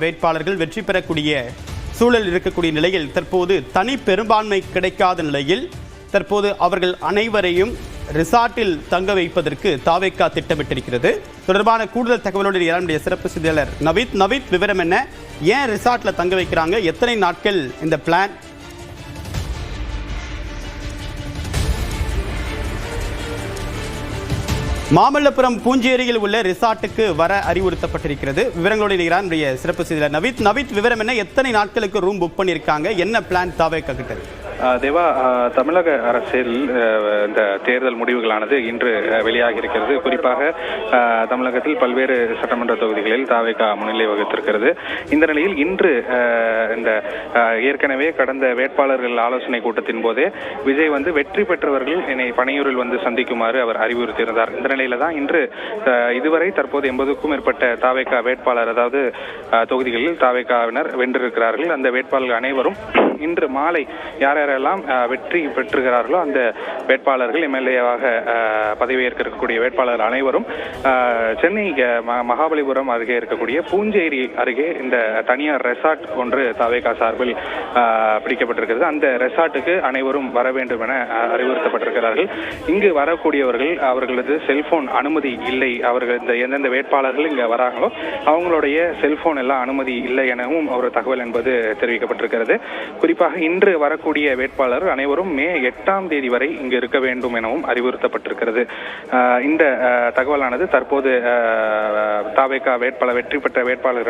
வேட்பாளர்கள் வெற்றி பெறக்கூடிய சூழல் இருக்கக்கூடிய நிலையில் தற்போது தனி பெரும்பான்மை கிடைக்காத நிலையில் தற்போது அவர்கள் அனைவரையும் ரிசார்ட்டில் தங்க வைப்பதற்கு தாவேகா திட்டமிட்டிருக்கிறது. தொடர்பான கூடுதல் தகவலோடு நம்முடைய சிறப்பு செய்தியாளர் நவீத் விவரம் என்ன? ஏன் ரிசார்ட்ல தங்க வைக்கிறாங்க? எத்தனை நாட்கள் இந்த பிளான்? மாமல்லபுரம் பூஞ்சேரியில் உள்ள ரிசார்ட்டுக்கு வர அறிவுறுத்தப்பட்டிருக்கிறது. விவரங்களோடு நம்முடைய சிறப்பு செய்தியாளர் நவீத் விவரம் என்ன? எத்தனை நாட்களுக்கு ரூம் புக் பண்ணியிருக்காங்க? என்ன பிளான் தாவேகா கிட்ட? தேவா, தமிழக அரசில் இந்த தேர்தல் முடிவுகளானது இன்று வெளியாகி இருக்கிறது. குறிப்பாக தமிழகத்தில் பல்வேறு சட்டமன்ற தொகுதிகளில் தாவேகா முன்னிலை வகித்திருக்கிறது. இந்த நிலையில் இன்று இந்த ஏற்கனவே கடந்த வேட்பாளர்கள் ஆலோசனை கூட்டத்தின் போதே விஜய் வெற்றி பெற்றவர்கள் என்னை பனையூரில் சந்திக்குமாறு அவர் அறிவுறுத்தியிருந்தார். இந்த நிலையில தான் இன்று இதுவரை தற்போது 80க்கும் மேற்பட்ட தாவேகா வேட்பாளர், அதாவது தொகுதிகளில் தாவேகாவினர் வென்றிருக்கிறார்கள். அந்த வேட்பாளர்கள் அனைவரும் இன்று மாலை யார் யாரெல்லாம் வெற்றி பெற்றுகிறார்களோ அந்த வேட்பாளர்கள் எம்எல்ஏவாக பதவியேற்க இருக்கக்கூடிய வேட்பாளர்கள் அனைவரும் சென்னை மகாபலிபுரம் அருகே இருக்கக்கூடிய பூஞ்சேரி அருகே இந்த தனியார் ரெசார்ட் ஒன்று தாவேகா சார்பில் பிடிக்கப்பட்டிருக்கிறது. அந்த ரெசார்ட்டுக்கு அனைவரும் வர வேண்டும் என அறிவுறுத்தப்பட்டிருக்கிறார்கள். இங்கு வரக்கூடியவர்கள் அவர்களது செல்போன் அனுமதி இல்லை. அவர்கள் இந்த எந்தெந்த வேட்பாளர்கள் இங்க வராங்களோ அவங்களுடைய செல்போன் எல்லாம் அனுமதி இல்லை எனவும் ஒரு தகவல் என்பது தெரிவிக்கப்பட்டிருக்கிறது. குறிப்பாக இன்று வரக்கூடிய வேட்பாளர் அனைவரும் மே 8ஆம் தேதி வரை இங்கு இருக்க வேண்டும் எனவும் அறிவுறுத்தப்பட்டிருக்கிறது. இந்த தகவலானது தற்போது தாவேகா வெற்றி பெற்ற வேட்பாளர்